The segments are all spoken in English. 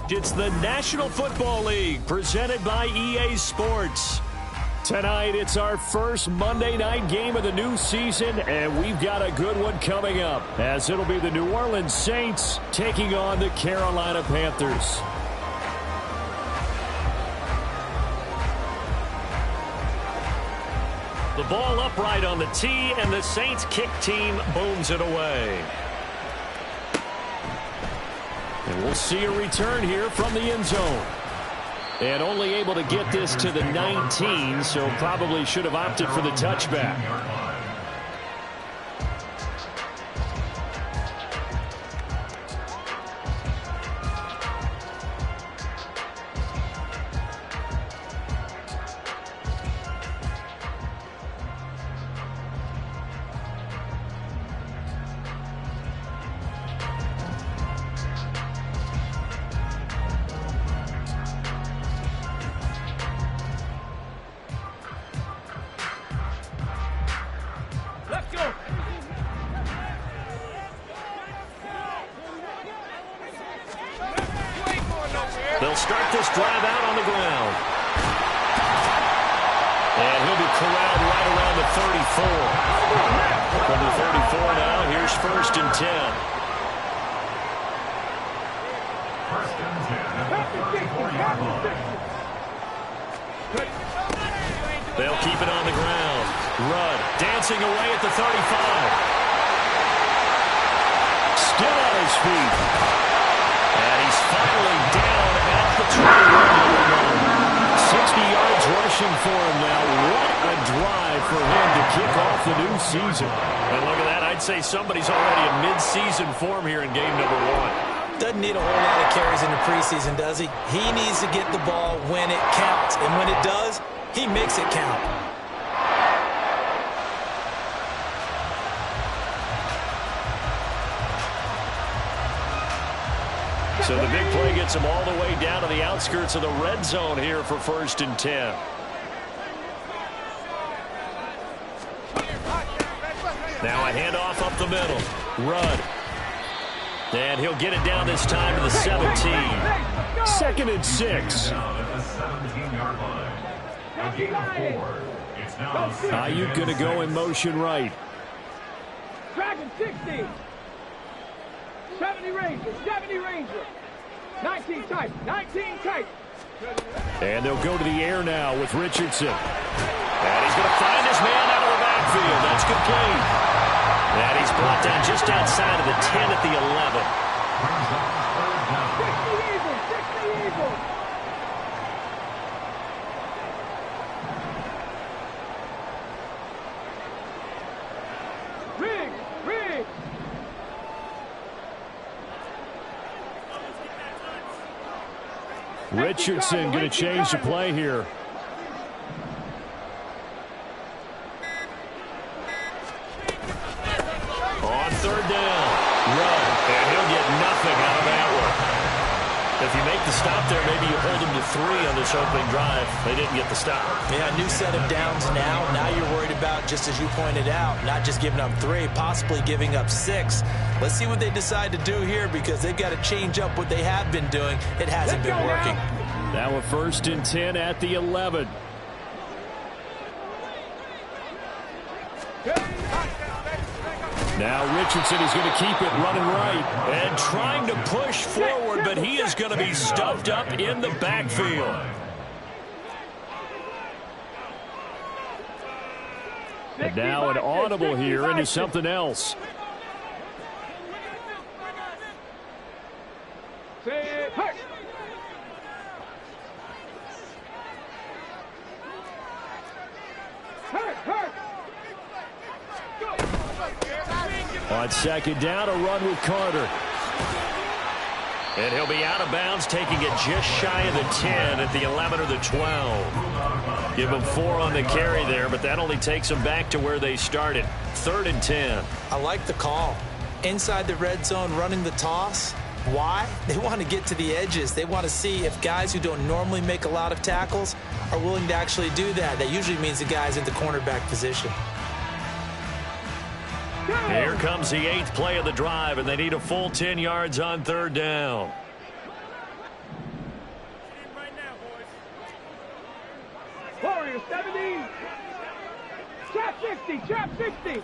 It's the National Football League presented by EA Sports. Tonight, it's our first Monday night game of the new season, and we've got a good one coming up, as it'll be the New Orleans Saints taking on the Carolina Panthers. The ball upright on the tee, and the Saints kick team booms it away. And we'll see a return here from the end zone. And only able to get this to the 19, so probably should have opted for the touchback. They'll start this drive out on the ground. And he'll be corralled right around the 34. From the 34 now, here's 1st and 10. They'll keep it on the ground. Rudd dancing away at the 35. Still on his feet. And he's finally down at the 21. 60 yards rushing for him now. What a drive for him to kick off the new season. And look at that. I'd say somebody's already in mid-season form here in game number 1. Doesn't need a whole lot of carries in the preseason, does he? He needs to get the ball when it counts. And when it does, he makes it count. So the big play gets him all the way down to the outskirts of the red zone here for 1st and 10. Now a handoff up the middle. Rudd. And he'll get it down this time to the 17. 2nd and 6. Ayuk going to go in motion right. Dragon 60. 70 Ranger, 70 Ranger. 19 tight, 19 tight. And they'll go to the air now with Richardson. And he's going to find his man out of the backfield. That's complete. And he's brought down just outside of the 10 at the 11. 60 Eagles, 60 Eagles. Riggs. Richardson going to change the play here. On 3rd down. Run. And he'll get nothing out of that one. If you make the stop there, maybe you hold him to 3 on this opening drive. They didn't get the stop. Yeah, new set of downs now. Now you're worried about, just as you pointed out, not just giving up 3, possibly giving up 6. Let's see what they decide to do here, because they've got to change up what they have been doing. It hasn't been working. Now a 1st and 10 at the 11. Now Richardson is going to keep it running right and trying to push forward, but he is going to be stuffed up in the backfield. And now an audible here into something else. On 2nd down, a run with Carter. And he'll be out of bounds, taking it just shy of the 10 at the 11 or the 12. Give him 4 on the carry there, but that only takes them back to where they started. 3rd and 10. I like the call. Inside the red zone, running the toss. Why? They want to get to the edges. They want to see if guys who don't normally make a lot of tackles are willing to actually do that. That usually means the guy's in the cornerback position. Here comes the 8th play of the drive, and they need a full 10 yards on 3rd down. Ranger, 70. Trap 60, trap 60.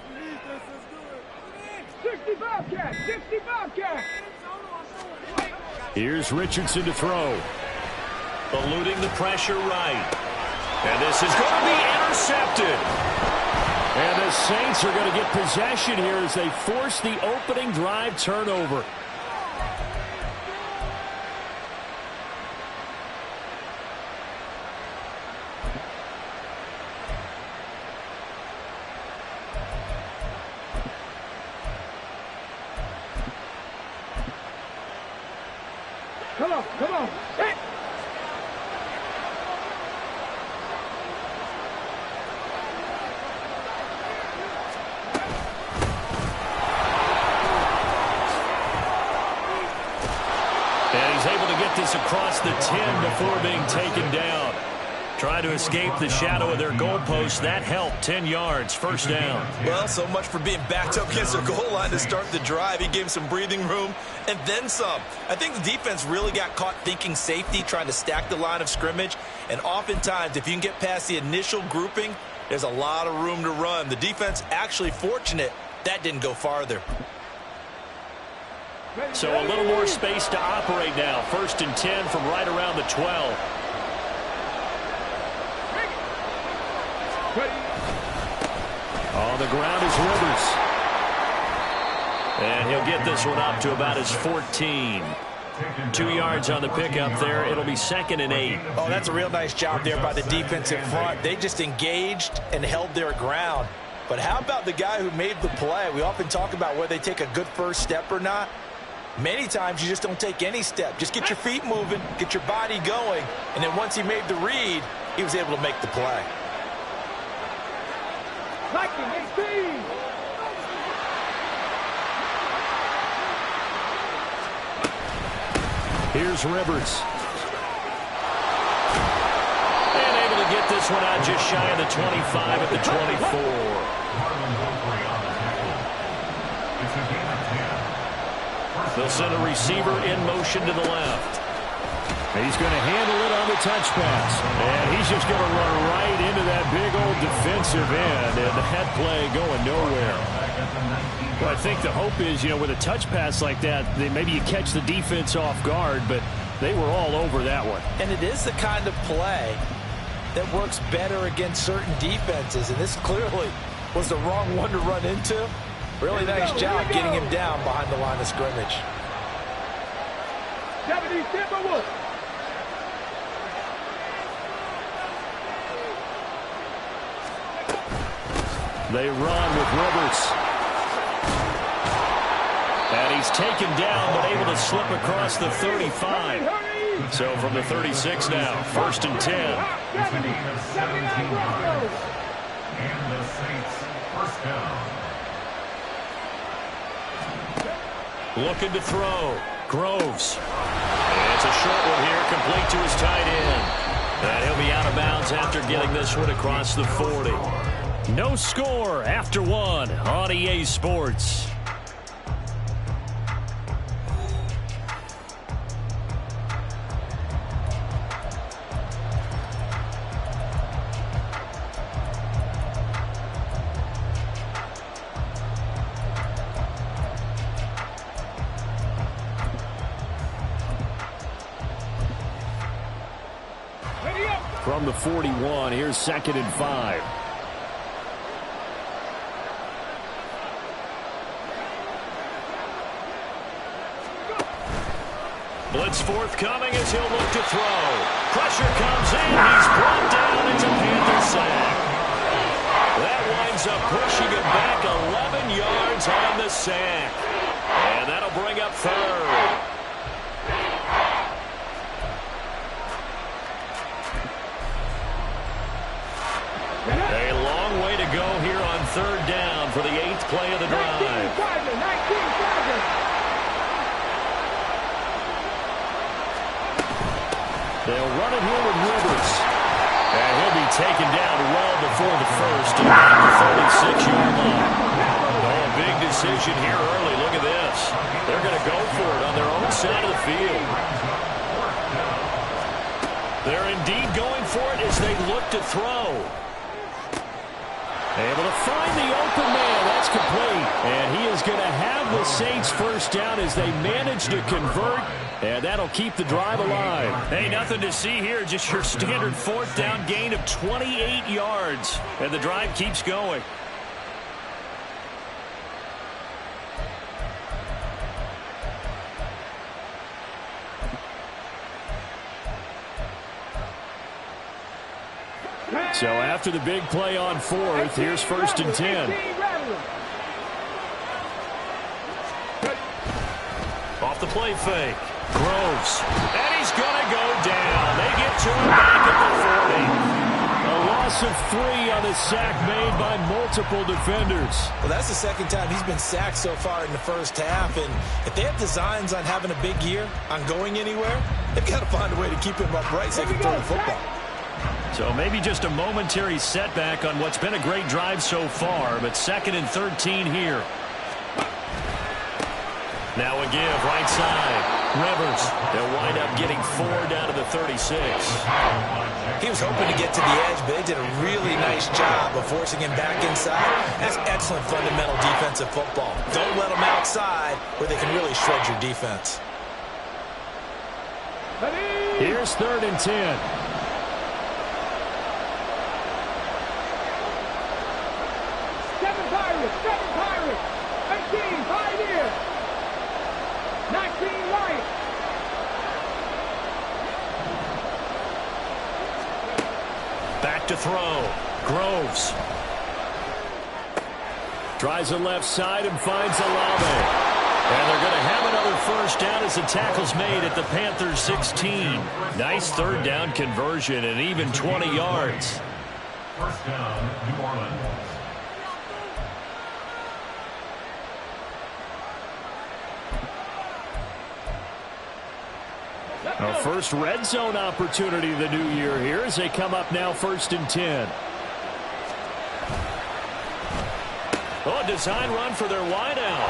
60 Bobcat, 60 Bobcat. Here's Richardson to throw. Eluding the pressure right. And this is going to be intercepted. And the Saints are going to get possession here as they force the opening drive turnover. Come on, come on. Hey. And he's able to get this across the 10 before being taken down. Trying to escape the shadow of their goalpost. That helped. 10 yards, first down. Well, so much for being backed up against their goal line to start the drive. He gave some breathing room and then some. I think the defense really got caught thinking safety, trying to stack the line of scrimmage. And oftentimes, if you can get past the initial grouping, there's a lot of room to run. The defense actually fortunate that didn't go farther. So a little more space to operate now. First and 10 from right around the 12. On the ground is Rivers. And he'll get this one up to about his 14. 2 yards on the pickup there. It'll be 2nd and 8. Oh, that's a real nice job there by the defensive front. They just engaged and held their ground. But how about the guy who made the play? We often talk about whether they take a good first step or not. Many times you just don't take any step. Just get your feet moving, get your body going, and then once he made the read, he was able to make the play. Liking 18. Here's Rivers. And able to get this one out just shy of the 25 at the 24. They'll send a receiver in motion to the left. He's going to handle it on the touch pass. And he's just going to run right into that big old defensive end. And that play going nowhere. Well, I think the hope is, with a touch pass like that, maybe you catch the defense off guard, but they were all over that one. And it is the kind of play that works better against certain defenses. And this clearly was the wrong one to run into. Really nice job getting him down behind the line of scrimmage. 70 Timberwolves. They run with Rivers. And he's taken down, but able to slip across the 35. So from the 36 now, 1st and 10. 79 Broncos. And the Saints, first down. Looking to throw. Groves. And it's a short one here, complete to his tight end. And he'll be out of bounds after getting this one across the 40. No score after one on EA Sports. From the 41, here's 2nd and 5. Blitz forthcoming as he'll look to throw. Pressure comes in. He's brought down. It's a Panther sack. That winds up pushing him back 11 yards on the sack. And that'll bring up 3rd. A long way to go here on 3rd down for the 8th play of the drive. 19 Tigers. They'll run it here with Rivers. And he'll be taken down well before the 1st at the 36-yard line. Oh, a big decision here early. Look at this. They're going to go for it on their own side of the field. They're indeed going for it as they look to throw. Able to find the open man. That's complete. And he is going to have the Saints first down as they manage to convert. And that'll keep the drive alive. Hey, nothing to see here. Just your standard fourth down gain of 28 yards. And the drive keeps going. So after the big play on fourth, here's 1st and 10. Off the play fake. Groves. And he's going to go down. They get to him back at the 40. A loss of 3 on the sack made by multiple defenders. Well, that's the second time he's been sacked so far in the first half. And if they have designs on having a big year, on going anywhere, they've got to find a way to keep him upright so they can throw the football. So maybe just a momentary setback on what's been a great drive so far, but 2nd and 13 here. Now a give, right side. Rivers, they'll wind up getting 4 down to the 36. He was hoping to get to the edge, but they did a really nice job of forcing him back inside. That's excellent fundamental defensive football. Don't let them outside where they can really shred your defense. Here's 3rd and 10. Seven Pirates, 18 Pioneers, 19 Lions. Back to throw. Groves. Tries the left side and finds Olave. And they're going to have another first down as the tackle's made at the Panthers 16. Nice 3rd down conversion and even 20 yards. First down, New Orleans. Our first red zone opportunity of the new year here as they come up now 1st and 10. Oh, a design run for their wideout.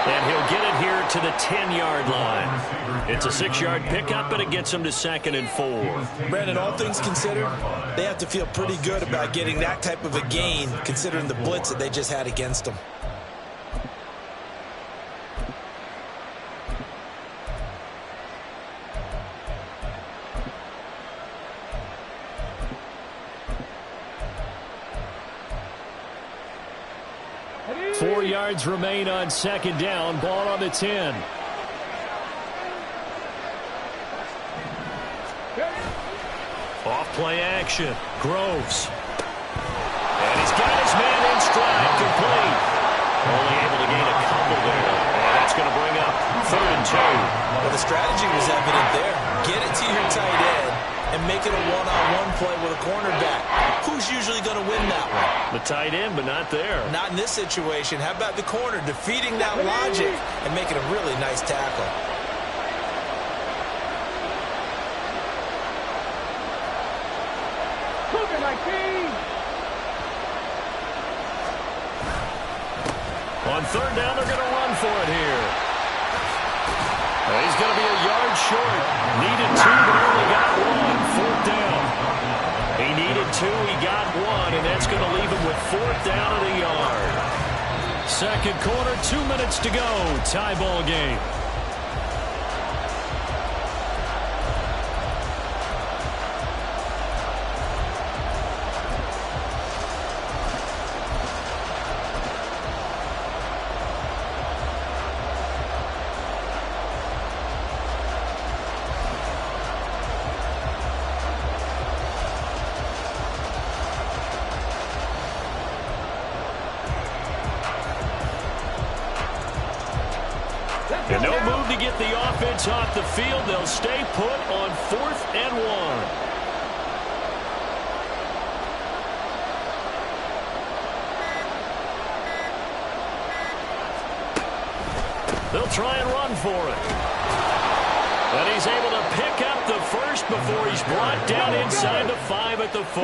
And he'll get it here to the 10-yard line. It's a 6-yard pickup, and it gets him to 2nd and 4. Brandon, all things considered, they have to feel pretty good about getting that type of a gain considering the blitz that they just had against them. Four yards remain on 2nd down. Ball on the 10. Off play action. Groves. And he's got his man in stride. Complete. Only able to gain a couple there. And that's going to bring up 3rd and 2. Well, the strategy was evident there. Get it to your tight end and make it a one-on-one play with a cornerback. Who's usually going to win that one? The tight end, but not there. Not in this situation. How about the corner defeating that logic and making a really nice tackle? Moving like these. On 3rd down, they're going to run for it here. He's going to be a yard short. Needed 2, but only got 1. 4th down. He needed 2, he got 1, and that's going to leave him with 4th down at a yard. 2nd quarter, 2 minutes to go. Tie ball game. And no move to get the offense off the field. They'll stay put on 4th and 1. They'll try and run for it. And he's able to pick up the first before he's brought down inside the 5 at the 4.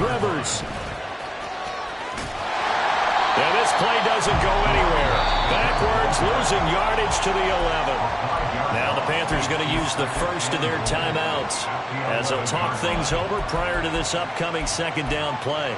Rivers. And this play doesn't go anywhere. Backwards He's losing yardage to the 11. Now the Panthers going to use the first of their timeouts as they'll talk things over prior to this upcoming second down play.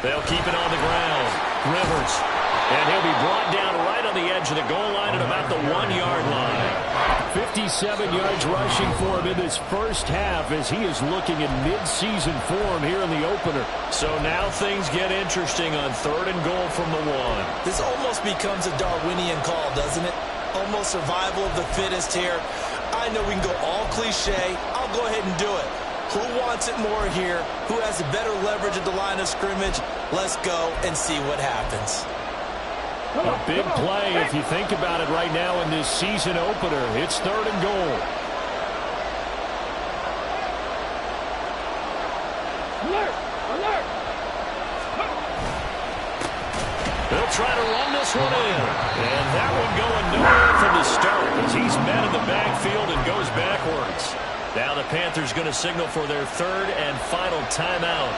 They'll keep it on the ground. Rivers. And he'll be brought down right on the edge of the goal line at about the 1-yard line. 57 yards rushing for him in this first half as he is looking in mid-season form here in the opener. So now things get interesting on 3rd and goal from the 1. This almost becomes a Darwinian call, doesn't it? Almost survival of the fittest here. I know we can go all cliche. I'll go ahead and do it. Who wants it more here? Who has a better leverage at the line of scrimmage? Let's go and see what happens. A big play if you think about it right now in this season opener. It's 3rd and goal. Alert! Alert! They'll try to run this one in. And that one going nowhere from the start as he's met in the backfield and goes backwards. Now the Panthers going to signal for their 3rd and final timeout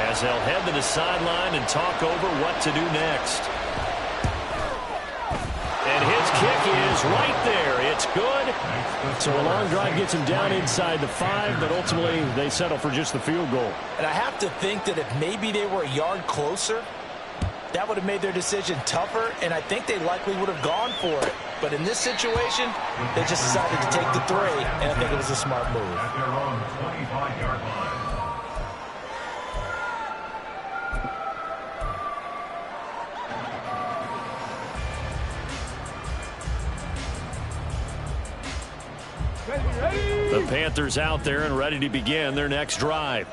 as they'll head to the sideline and talk over what to do next. And his kick is right there. It's good. So a long drive gets him down inside the 5, but ultimately they settle for just the field goal. And I have to think that if maybe they were a yard closer, that would have made their decision tougher, and I think they likely would have gone for it. But in this situation, they just decided to take the 3, and I think it was a smart move. At their own 25-yard line. The Panthers out there and ready to begin their next drive.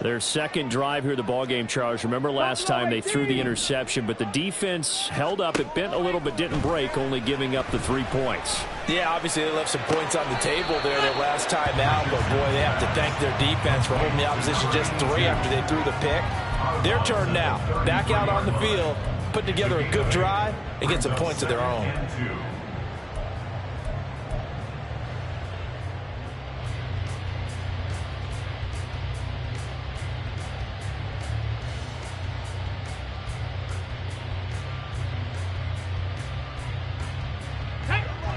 Their second drive here, the ballgame, Charles. Remember last time they threw the interception, but the defense held up. It bent a little but didn't break, only giving up the 3 points. Yeah, obviously they left some points on the table there their last time out, but boy, they have to thank their defense for holding the opposition just 3 after they threw the pick. Their turn now. Back out on the field, put together a good drive, and get some points of their own.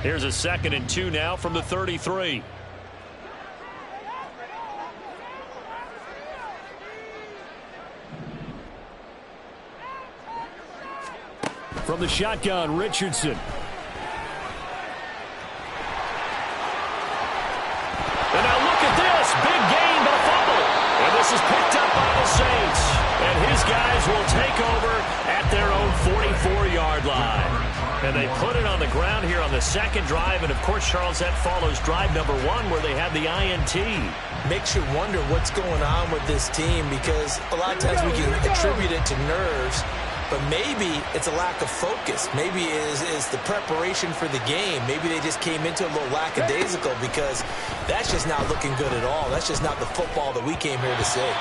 Here's a 2nd and 2 now from the 33. From the shotgun, Richardson. And now look at this. Big gain, but a fumble. And this is picked up by the Saints. And his guys will take over at their own 44-yard line. And they put it on the ground here on the second drive. And, of course, Charles, that follows drive number 1 where they had the INT. Makes you wonder what's going on with this team because a lot of times we can attribute it to nerves, but maybe it's a lack of focus. Maybe it is the preparation for the game. Maybe they just came into a little lackadaisical because that's just not looking good at all. That's just not the football that we came here to see.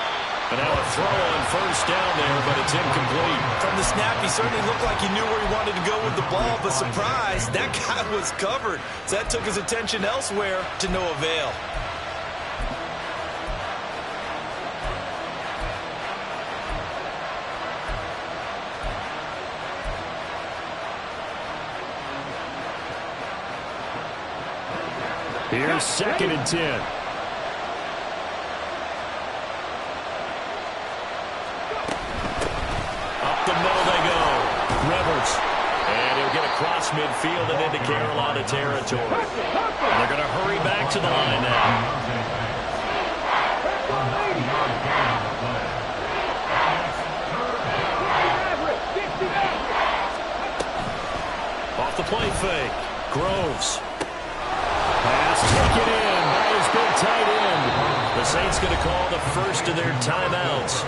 And now a throw on first down there, but it's incomplete. From the snap, he certainly looked like he knew where he wanted to go with the ball, but surprise, that guy was covered. So that took his attention elsewhere to no avail. Here's 2nd and 10. The middle they go. Rivers. And he'll get across midfield and into Carolina territory. And they're going to hurry back to the line now. Off the play fake. Groves. Pass taken in by his big tight end. The Saints going to call the first of their timeouts,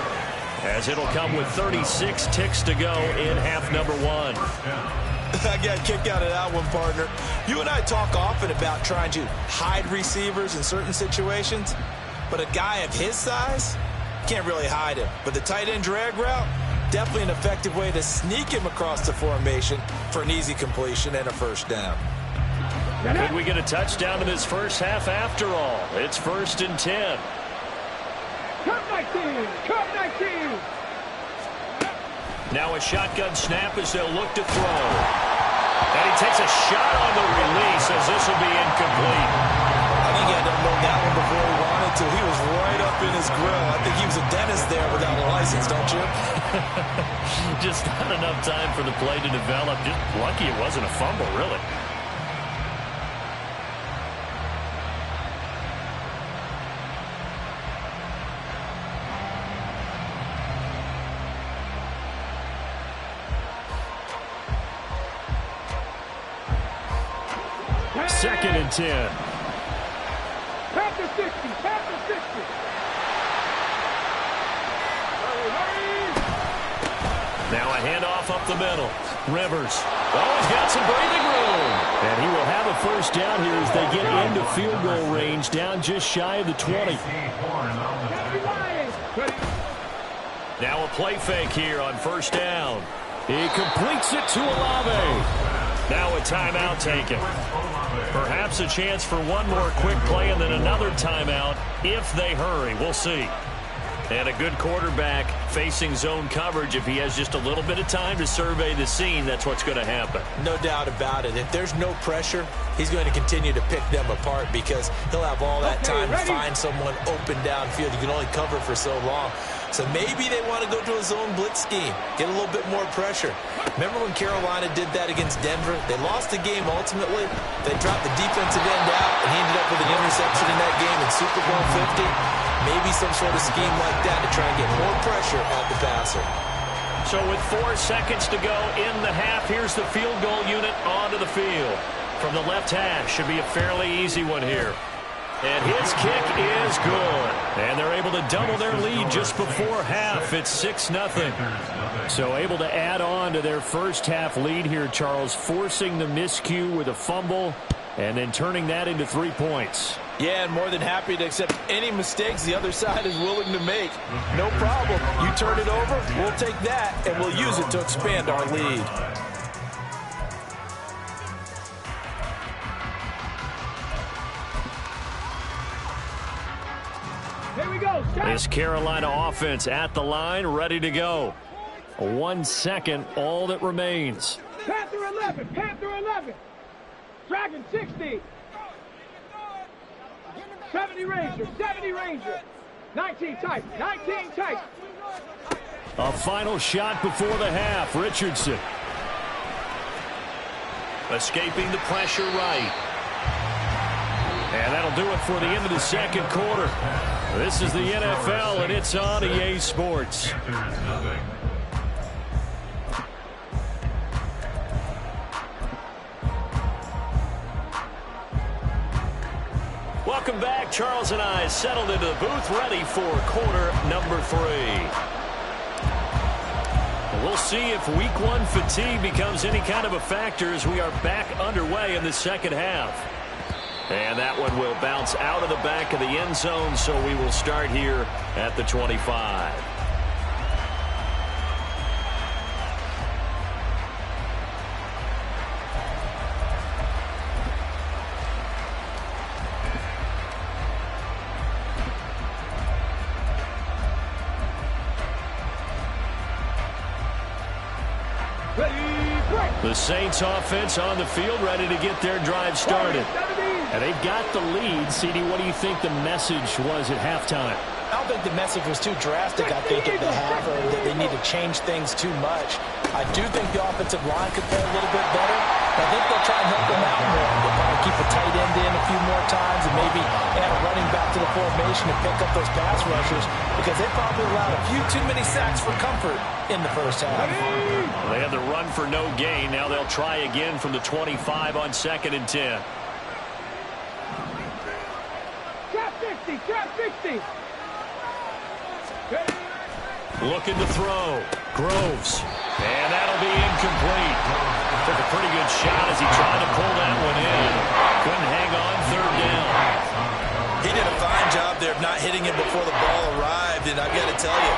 as it'll come with 36 ticks to go in half number 1. I got a kick out of that one, partner. You and I talk often about trying to hide receivers in certain situations, but a guy of his size can't really hide him. But the tight end drag route, definitely an effective way to sneak him across the formation for an easy completion and a first down. Could we get a touchdown in this first half after all? It's 1st and 10. Cut 19! Cut 19! Now a shotgun snap as they'll look to throw. And he takes a shot on the release as this will be incomplete. I think he had to know that one before he wanted to. He was right up in his grill. I think he was a dentist there without a license, don't you? Just not enough time for the play to develop. Just lucky it wasn't a fumble, really. Second and 10. Panther 60! Panther 60! Now a handoff up the middle. Rivers. Oh, he's got some breathing room. And he will have a first down here as they get into field goal range, down just shy of the 20. Now a play fake here on first down. He completes it to Olave. Now a timeout taken. Perhaps a chance for one more quick play and then another timeout if they hurry. We'll see. And a good quarterback facing zone coverage. If he has just a little bit of time to survey the scene, that's what's going to happen. No doubt about it. If there's no pressure, he's going to continue to pick them apart because he'll have all that time to find someone open downfield. You can only cover for so long. So maybe they want to go to a zone blitz scheme, get a little bit more pressure. Remember when Carolina did that against Denver? They lost the game ultimately. They dropped the defensive end out, and he ended up with an interception in that game in Super Bowl 50. Maybe some sort of scheme like that to try and get more pressure at the passer. So with 4 seconds to go in the half, here's the field goal unit onto the field. From the left hash, should be a fairly easy one here. And his kick is good. And they're able to double their lead just before half. It's 6-0. So able to add on to their first half lead here, Charles, forcing the miscue with a fumble and then turning that into 3 points. Yeah, and more than happy to accept any mistakes the other side is willing to make. No problem. You turn it over, we'll take that, and we'll use it to expand our lead. Here we go. This Carolina offense at the line, ready to go. 1 second, all that remains. Panther 11. Panther 11. Dragon 60. 70 Ranger. 70 Ranger. 19 tight. 19 tight. A final shot before the half. Richardson. Escaping the pressure right. And that'll do it for the end of the second quarter. This is the NFL, and it's on EA Sports. Welcome back. Charles and I settled into the booth, ready for quarter number 3. We'll see if week 1 fatigue becomes any kind of a factor as we are back underway in the second half. And that one will bounce out of the back of the end zone, so we will start here at the 25. The Saints offense on the field, ready to get their drive started. And they've got the lead. CD, what do you think the message was at halftime? I don't think the message was too drastic, I think, at the half, or that they need to change things too much. I do think the offensive line could play a little bit better. I think they'll try and help them out more. They'll probably keep a tight end in a few more times and maybe add a running back to the formation and pick up those pass rushers because they probably allowed a few too many sacks for comfort in the first half. They had the run for no gain. Now they'll try again from the 25 on 2nd and 10. Trap 60. Trap 60. Looking to throw. Groves. And that'll be incomplete. Took a pretty good shot as he tried to pull that one in. Couldn't hang on, third down. He did a fine job there of not hitting him before the ball arrived, and I've got to tell you,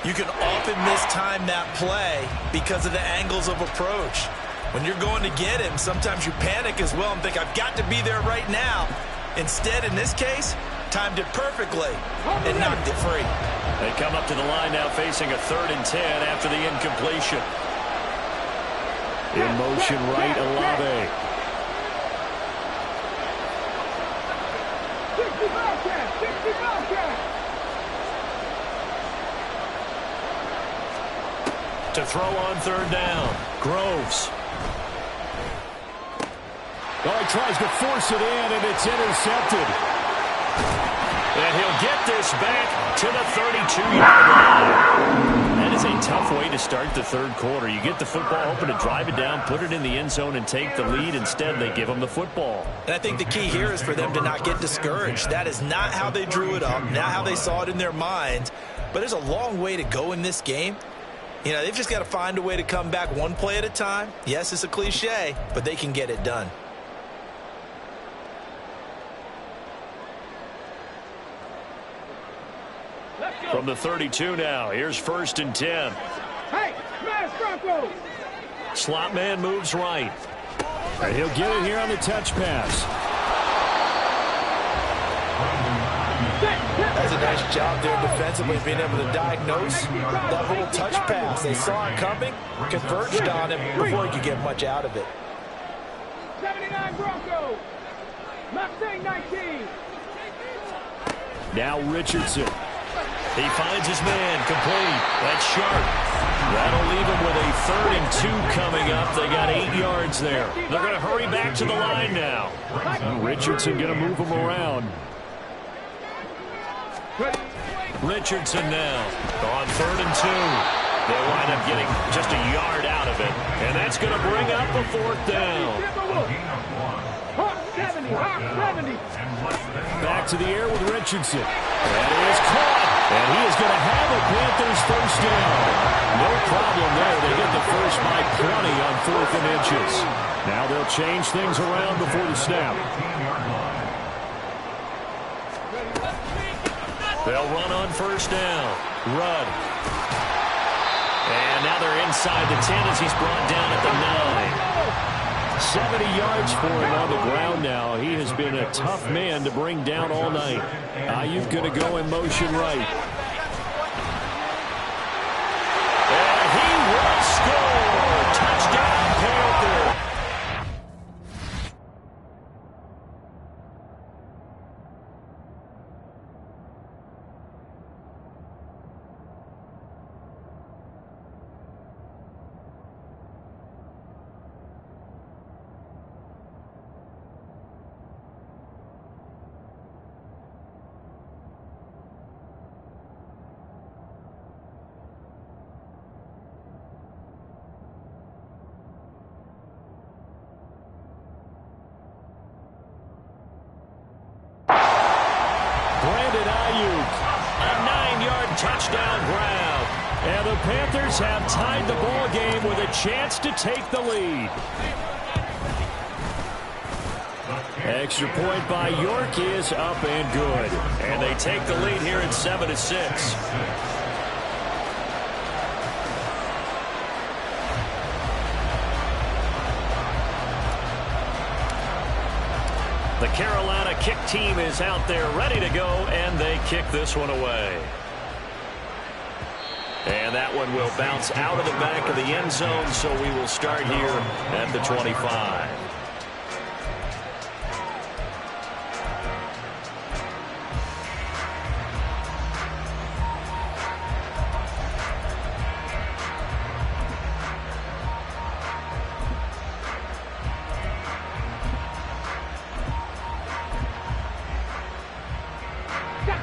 you can often mistime that play because of the angles of approach. When you're going to get him, sometimes you panic as well and think, I've got to be there right now. Instead, in this case, timed it perfectly and knocked it free. They come up to the line now facing a 3rd and 10 after the incompletion. In motion right, Olave. 60 To throw on 3rd down, Groves. Oh, he tries to force it in, and it's intercepted. And he'll get this back to the 32-yard line. That is a tough way to start the 3rd quarter. You get the football, hoping to drive it down, put it in the end zone, and take the lead. Instead, they give him the football. And I think the key here is for them to not get discouraged. That is not how they drew it up, not how they saw it in their minds. But there's a long way to go in this game. You know, they've just got to find a way to come back one play at a time. Yes, it's a cliche, but they can get it done. From the 32 now, here's 1st and 10. Hey, smash Broncos! Slot man moves right. And he'll get it here on the touch pass. That's a nice job there defensively, being able to diagnose that little touch pass. They saw it coming, converged on him before he could get much out of it. 79 Broncos! Mustang 19! Now Richardson. He finds his man, complete. That's sharp. That'll leave him with a 3rd and 2 coming up. They got 8 yards there. They're going to hurry back to the line now. Richardson going to move him around. Richardson now on 3rd and 2. They wind up getting just a yard out of it. And that's going to bring up a 4th down. Hawk 70! Hawk 70! Back to the air with Richardson. That is caught. And he is going to have a Panthers 1st down. No problem there. They get the first by 20 on 4th and inches. Now they'll change things around before the snap. They'll run on 1st down. Rudd. And now they're inside the 10 as he's brought down at the 9. 70 yards for him on the ground now. He has been a tough man to bring down all night. Ayuk going to go in motion right. And he will score. Touchdown, Panthers. Touchdown grab. And the Panthers have tied the ball game with a chance to take the lead. Extra point by York is up and good. And they take the lead here at 7-6. The Carolina kick team is out there ready to go, and they kick this one away. And that one will bounce out of the back of the end zone, so we will start here at the 25.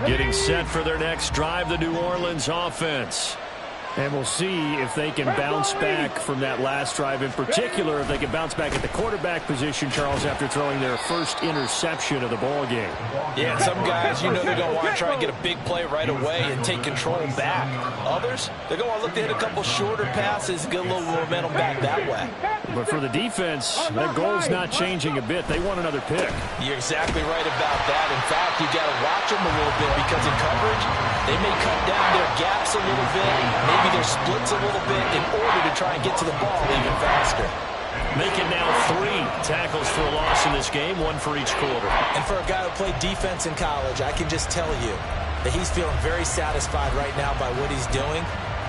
Getting set for their next drive, the New Orleans offense. And we'll see if they can bounce back from that last drive, in particular, if they can bounce back at the quarterback position, Charles, after throwing their first interception of the ball game. Yeah, some guys, you know, they're going to want to try and get a big play right away and take control back. Others, they're going to look to hit a couple shorter passes, get a little momentum back that way. But for the defense, that goal's not changing a bit. They want another pick. You're exactly right about that. In fact, you got to watch them a little bit because in coverage, they may cut down their gaps a little bit, maybe their splits a little bit in order to try and get to the ball even faster. Make it now 3 tackles for a loss in this game, 1 for each quarter. And for a guy who played defense in college, I can just tell you that he's feeling very satisfied right now by what he's doing.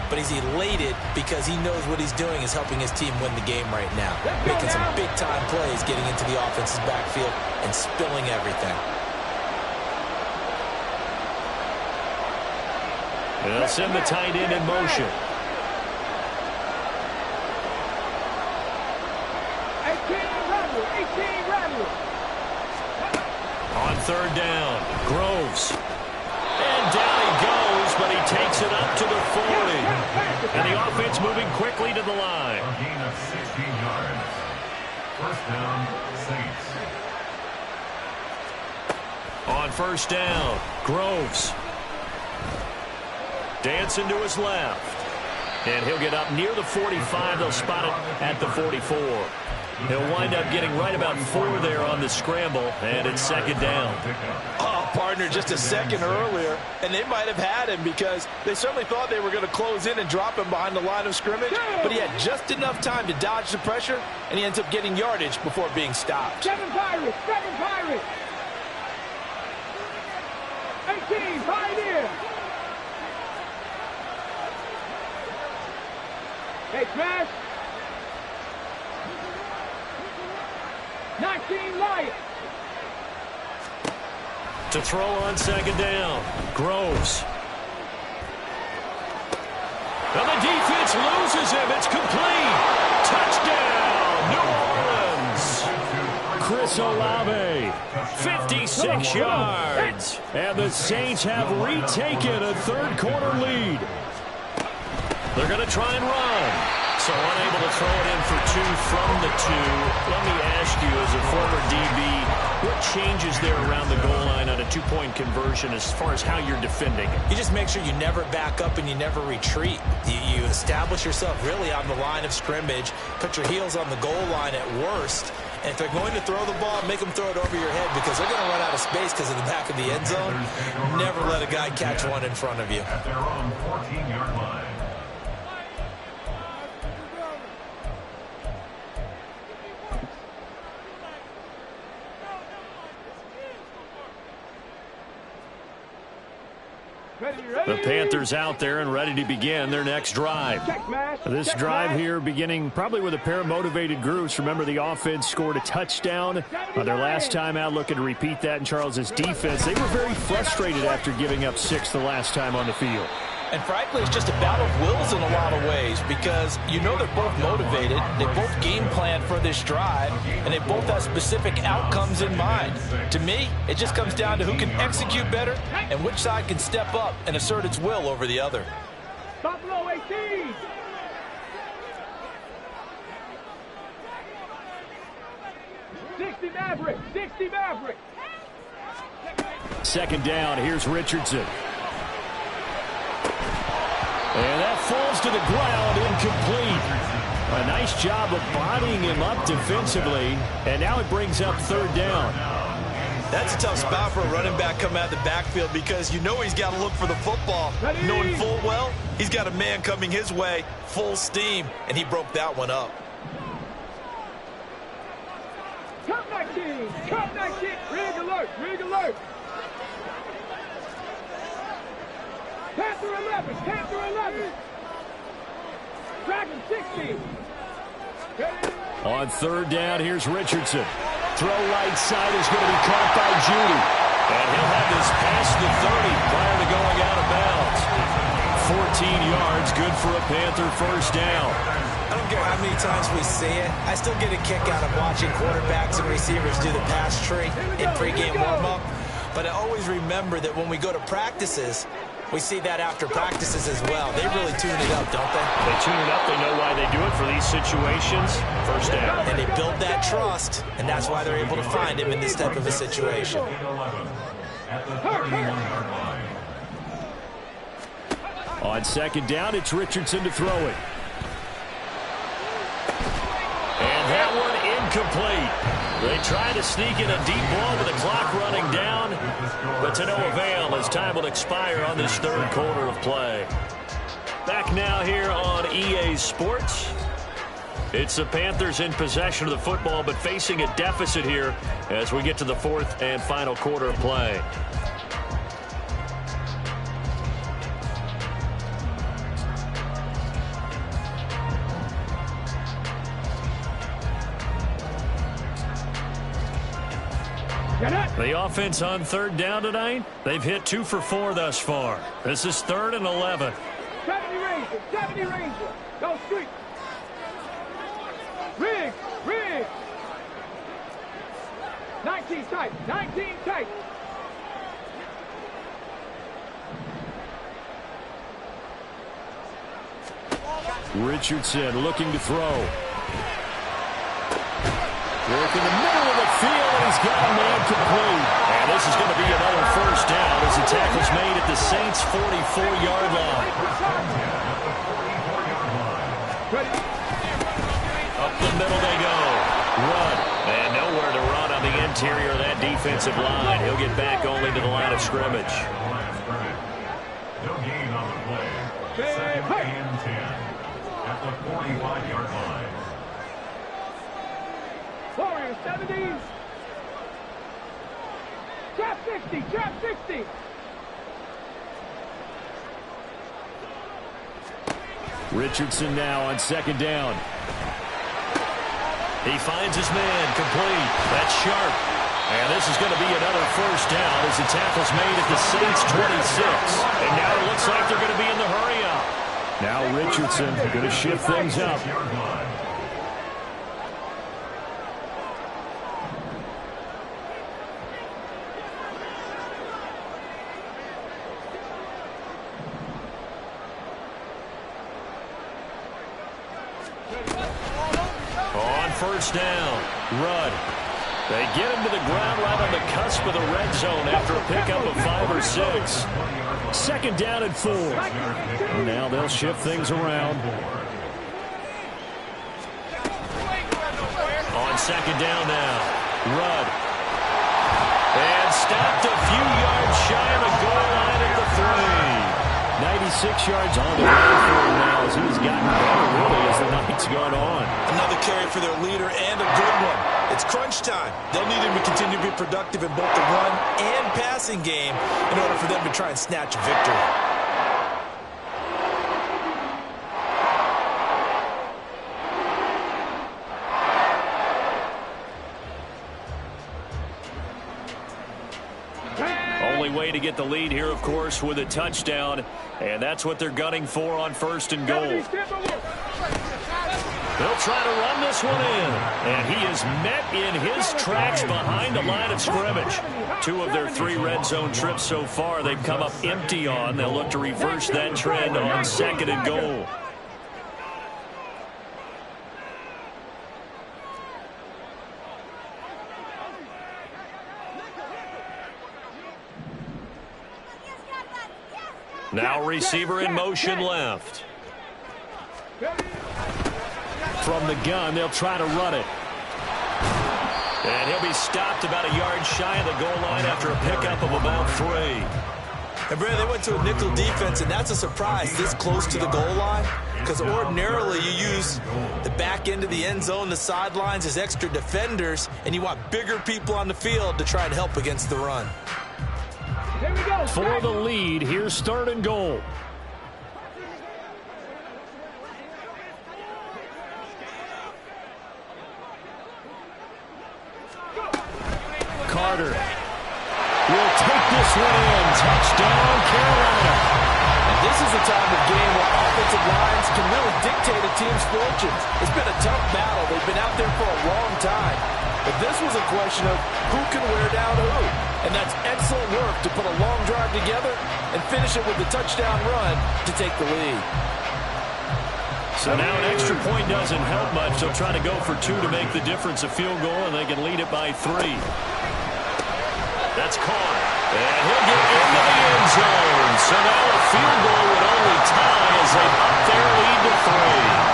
But he's elated because he knows what he's doing is helping his team win the game right now. Making some big-time plays, getting into the offense's backfield, and spilling everything. They'll send the tight end in motion. 18 Randall. On 3rd down, Groves. And down he goes, but he takes it up to the 40. And the offense moving quickly to the line. A gain of 16 yards. First down, Saints. On 1st down, Groves. Dancing to his left. And he'll get up near the 45. They'll spot it at the 44. He'll wind up getting right about 4 there on the scramble, and it's 2nd down. Oh, partner, just a second earlier, and they might have had him because they certainly thought they were going to close in and drop him behind the line of scrimmage, but he had just enough time to dodge the pressure, and he ends up getting yardage before being stopped. 7 Pirates. 18 Pioneers. Hey, Smash. 19 Lions. To throw on 2nd down, Groves. And the defense loses him. It's complete. Touchdown, New Orleans. Chris Olave, 56 yards. And the Saints have retaken a 3rd quarter lead. They're going to try and run. So unable to throw it in for 2 from the 2. Let me ask you, as a former DB, what changes there around the goal line on a 2-point conversion as far as how you're defending it? You just make sure you never back up and you never retreat. You establish yourself really on the line of scrimmage, put your heels on the goal line at worst, and if they're going to throw the ball, make them throw it over your head because they're going to run out of space because of the back of the end zone. Never let a guy catch one in front of you. At their own 14-yard line. The Panthers out there and ready to begin their next drive. This drive here beginning probably with a pair of motivated groups. Remember, the offense scored a touchdown their last time out, looking to repeat that in Charles's defense. They were very frustrated after giving up 6 the last time on the field. And frankly, it's just a battle of wills in a lot of ways because you know they're both motivated, they both game plan for this drive, and they both have specific outcomes in mind. To me, it just comes down to who can execute better and which side can step up and assert its will over the other. Buffalo 18. Sixty Maverick. 2nd down, here's Richardson. And that falls to the ground, incomplete. A nice job of bodying him up defensively, and now it brings up 3rd down. That's a tough spot for a running back coming out of the backfield because you know he's got to look for the football, knowing full well he's got a man coming his way, full steam, and he broke that one up. Come 19. Rig alert. Panther 11. Dragon 60. On 3rd down, here's Richardson. Throw right side is going to be caught by Judy. And he'll have this past the 30 prior to going out of bounds. 14 yards, good for a Panther 1st down. I don't care how many times we see it. I still get a kick out of watching quarterbacks and receivers do the pass tree in pregame warm-up. But I always remember that when we go to practices, we see that after practices as well. They really tune it up, don't they? They tune it up. They know why they do it for these situations. 1st down. And they build that trust, and that's why they're able to find him in this type of a situation. At the 31-yard line. On 2nd down, it's Richardson to throw it. And incomplete. They try to sneak in a deep ball with the clock running down, but to no avail as time will expire on this third quarter of play. Back now here on EA Sports. It's the Panthers in possession of the football, but facing a deficit here as we get to the fourth and final quarter of play. The offense on third down tonight, they've hit 2 for 4 thus far. This is 3rd and 11. 70 Ranger, 70 Ranger. Go street. Riggs, Riggs. 19 tight, 19 tight. Richardson looking to throw. Work in the middle of the field, and he's got a man complete. And this is going to be another first down as the tackle's made at the Saints' 44-yard line. Up the middle they go. Run. And nowhere to run on the interior of that defensive line. He'll get back only to the line of scrimmage. No gain on the play. 2nd and 10 at the 45-yard line. Warriors, 70. Trap 60, trap 60. Richardson now on 2nd down. He finds his man complete. That's sharp. And this is going to be another first down as the tackle's made at the Saints' 26. And now it looks like they're going to be in the hurry up. Now Richardson going to shift things up. First down. Rudd. They get him to the ground right on the cusp of the red zone after a pickup of 5 or 6. 2nd down and 4. Now they'll shift things around. On 2nd down now. Rudd. And stopped a few yards shy of the goal line at the 3. 96 yards on the ground for him now as he's gotten better really as the night's gone on. Another carry for their leader and a good one. It's crunch time. They'll need him to continue to be productive in both the run and passing game in order for them to try and snatch a victory. Way to get the lead here, of course, with a touchdown, and that's what they're gunning for on 1st and goal. They'll try to run this one in, and he is met in his tracks behind the line of scrimmage. 2 of their 3 red zone trips so far they've come up empty on. They'll look to reverse that trend on 2nd and goal. Now receiver in motion left. From the gun, they'll try to run it. And he'll be stopped about a yard shy of the goal line after a pickup of about 3. And Brad, they went to a nickel defense, and that's a surprise this close to the goal line. Because ordinarily you use the back end of the end zone, the sidelines as extra defenders, and you want bigger people on the field to try and help against the run. For the lead, here's 3rd and goal. Carter will take this one in. Touchdown, Carolina. And this is the type of game where offensive lines can really dictate a team's fortunes. It's been a tough battle. They've been out there for a long time. But this was a question of who can wear down who. And that's excellent work to put a long drive together and finish it with the touchdown run to take the lead. So now an extra point doesn't help much. They'll try to go for 2 to make the difference a field goal, and they can lead it by 3. That's caught. And he'll get into the end zone. So now a field goal would only tie as they up their lead to 3.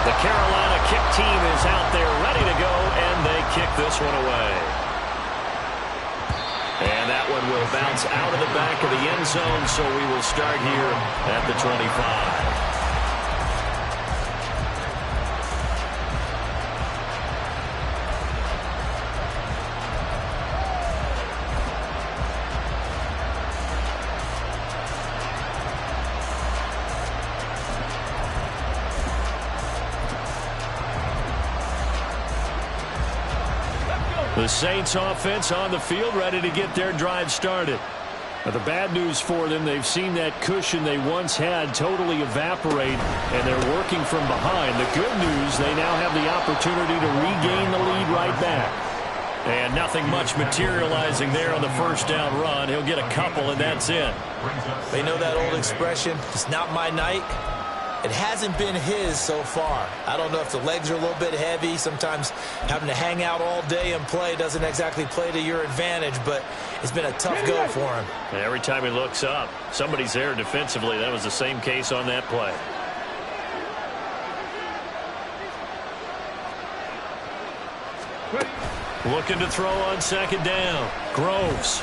The Carolina kick team is out there ready to go, and they kick this one away. And that one will bounce out of the back of the end zone, so we will start here at the 25. The Saints offense on the field, ready to get their drive started. But the bad news for them, they've seen that cushion they once had totally evaporate, and they're working from behind. The good news, they now have the opportunity to regain the lead right back. And nothing much materializing there on the first down run. He'll get a couple, and that's it. They know that old expression, it's not my night. It hasn't been his so far. I don't know if the legs are a little bit heavy. Sometimes having to hang out all day and play doesn't exactly play to your advantage, but it's been a tough go for him. And every time he looks up, somebody's there defensively. That was the same case on that play. Looking to throw on second down. Groves.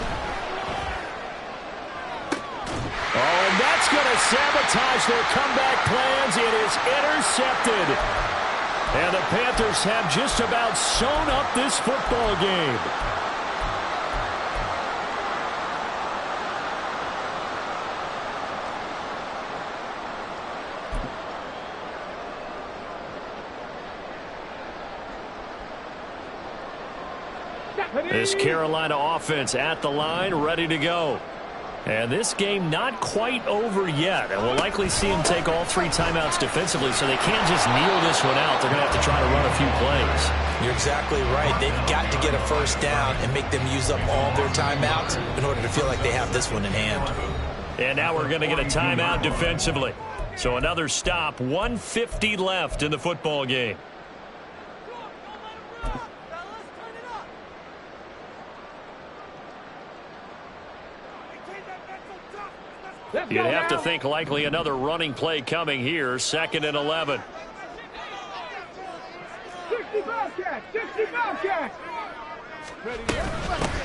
Oh, and that's going to sabotage their comeback plans. It is intercepted. And the Panthers have just about sewn up this football game. This Carolina offense at the line, ready to go. And this game not quite over yet. And we'll likely see them take all 3 timeouts defensively, so they can't just kneel this one out. They're going to have to try to run a few plays. You're exactly right. They've got to get a first down and make them use up all their timeouts in order to feel like they have this one in hand. And now we're going to get a timeout defensively. So another stop, 1:50 left in the football game. You'd have to think likely another running play coming here. 2nd and 11. 65 catch, 65 catch.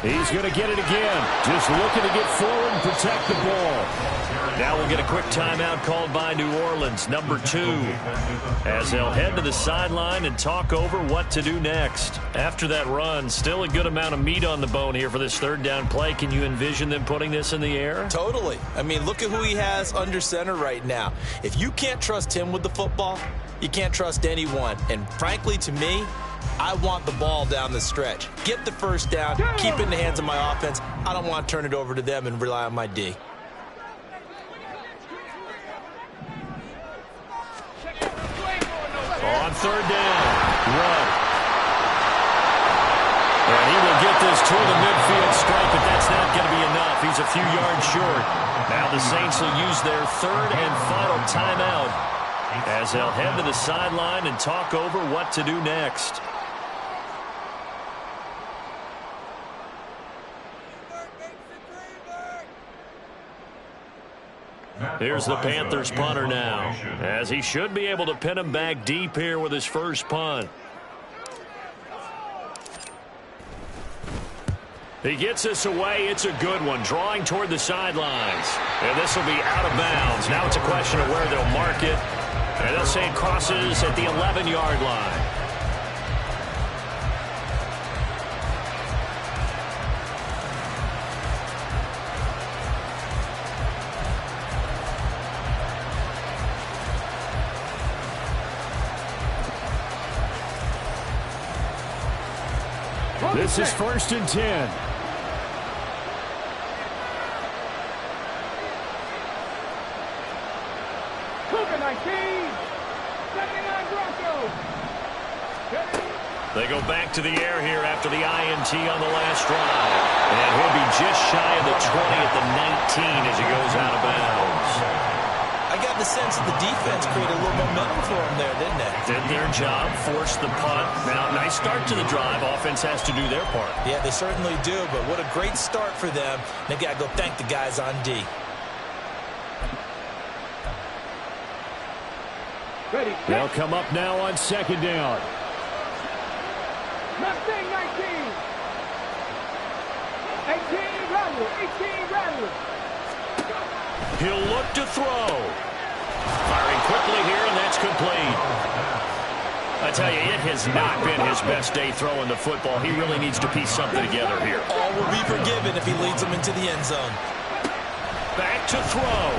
He's going to get it again. Just looking to get forward and protect the ball. Now we'll get a quick timeout called by New Orleans, number 2, as they'll head to the sideline and talk over what to do next. After that run, still a good amount of meat on the bone here for this 3rd down play. Can you envision them putting this in the air? Totally. I mean, look at who he has under center right now. If you can't trust him with the football, you can't trust anyone. And frankly, to me, I want the ball down the stretch. Get the first down, keep it in the hands of my offense. I don't want to turn it over to them and rely on my D. On 3rd down, run. And he will get this toward the midfield stripe, but that's not going to be enough. He's a few yards short. Now the Saints will use their 3rd and final timeout as they'll head to the sideline and talk over what to do next. Here's the Panthers punter now, as he should be able to pin him back deep here with his first punt. He gets this away. It's a good one, drawing toward the sidelines. And this will be out of bounds. Now it's a question of where they'll mark it. And they'll say it crosses at the 11-yard line. This is 1st and 10. Cougar 19, 79 Broncos. They go back to the air here after the INT on the last drive. And he'll be just shy of the 20 at the 19 as he goes out of bounds. I got the sense that the defense created a little momentum for him there, didn't they? Did their job, forced the punt. Now, nice start to the drive. Offense has to do their part. Yeah, they certainly do, but what a great start for them. They've got to go thank the guys on D. Ready. They'll come up now on second down. Mustang 19. 18 Rattler. 18 Rattler. He'll look to throw. Firing quickly here, and that's complete. I tell you, it has not been his best day throwing the football. He really needs to piece something together here. All will be forgiven if he leads them into the end zone. Back to throw.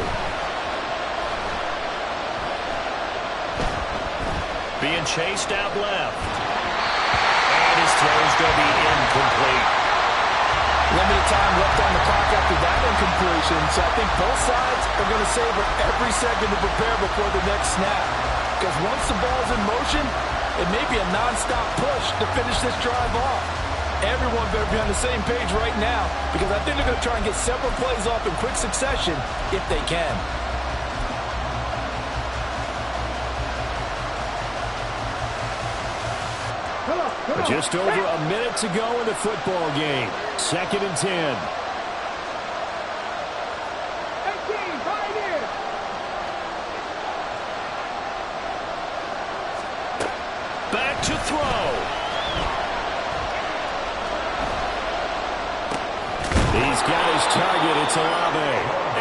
Being chased out left. And his throw's going to be incomplete. Limited time left on the clock after that incompletion, so I think both sides are going to savor every second to prepare before the next snap. Because once the ball's in motion, it may be a non-stop push to finish this drive off. Everyone better be on the same page right now, because I think they're going to try and get several plays off in quick succession if they can. Just over a minute to go in the football game. 2nd and 10. 18, right in. Back to throw. He's got his target. It's Olave.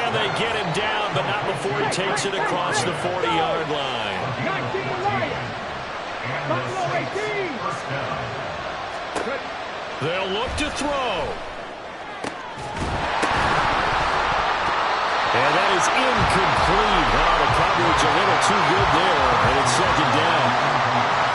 And they get him down, but not before he takes it across the 40-yard line. 19 Lions. Buffalo 18. They'll look to throw. And that is incomplete. Now the coverage a little too good there, and it's 2nd down.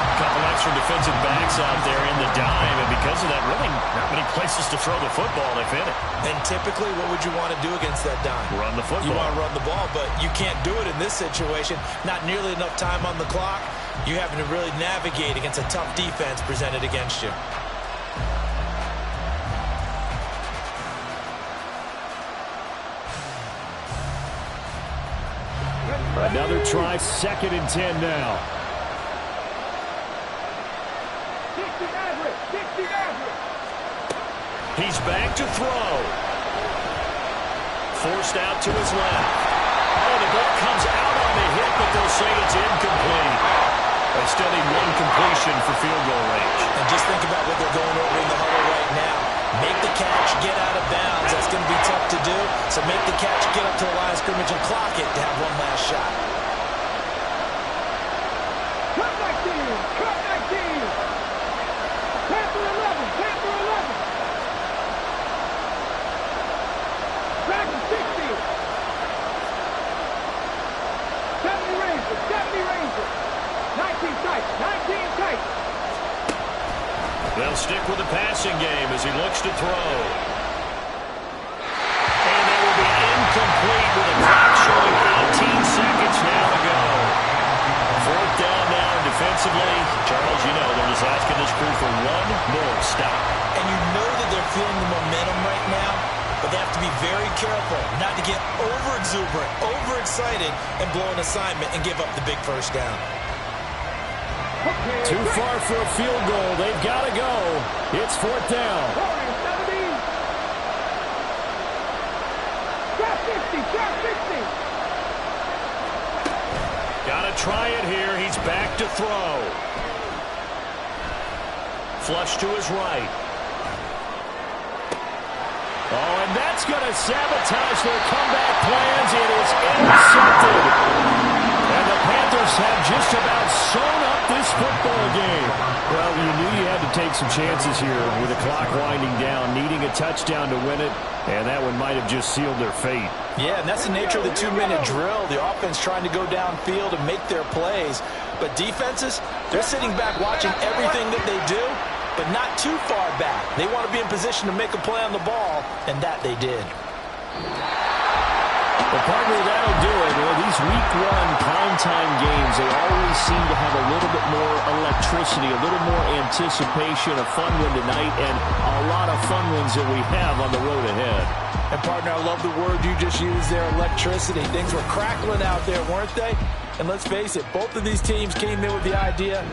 A couple extra defensive backs out there in the dime, and because of that, really not many places to throw the football. They've hit it. And typically, what would you want to do against that dime? Run the football. You want to run the ball, but you can't do it in this situation. Not nearly enough time on the clock. You're having to really navigate against a tough defense presented against you. Another try, 2nd and 10 now. 60 average. 60 average. He's back to throw. Forced out to his left. Oh, the ball comes out on the hit, but they'll say it's incomplete. They still need one completion for field goal range. And just think about what they're going over in the huddle right now. Make the catch, get out of bounds. That's going to be tough to do. So make the catch, get up to the line of scrimmage, and clock it to have one last shot. Cut 19. Cut 19. Panther 11. Panther 11. Back to 60. 70 Rangers. 70 Rangers. 19 tight. 19 tight. They'll stick with the passing game as he looks to throw. And that will be incomplete with a clock showing 18 seconds now to go. 4th down now defensively. Charles, you know they're just asking this crew for one more stop. And you know that they're feeling the momentum right now, but they have to be very careful not to get over-exuberant, overexcited, and blow an assignment and give up the big first down. Too far for a field goal. They've got to go. It's 4th down. 70. Shot 50. Shot 50. Got to try it here. He's back to throw. Flush to his right. Oh, and that's going to sabotage their comeback plans. It is intercepted. And the Panthers have just about sewn up this football game. Well, you knew you had to take some chances here with the clock winding down, needing a touchdown to win it, and that one might have just sealed their fate. Yeah, and that's the nature of the 2-minute drill. The offense trying to go downfield and make their plays. But defenses, they're sitting back watching everything that they do, but not too far back. They want to be in position to make a play on the ball, and that they did. Well, partner, that'll do it. Well, these week 1 primetime games, they always seem to have a little bit more electricity, a little more anticipation, a fun one tonight, and a lot of fun ones that we have on the road ahead. And, partner, I love the word you just used there, electricity. Things were crackling out there, weren't they? And let's face it, both of these teams came in with the idea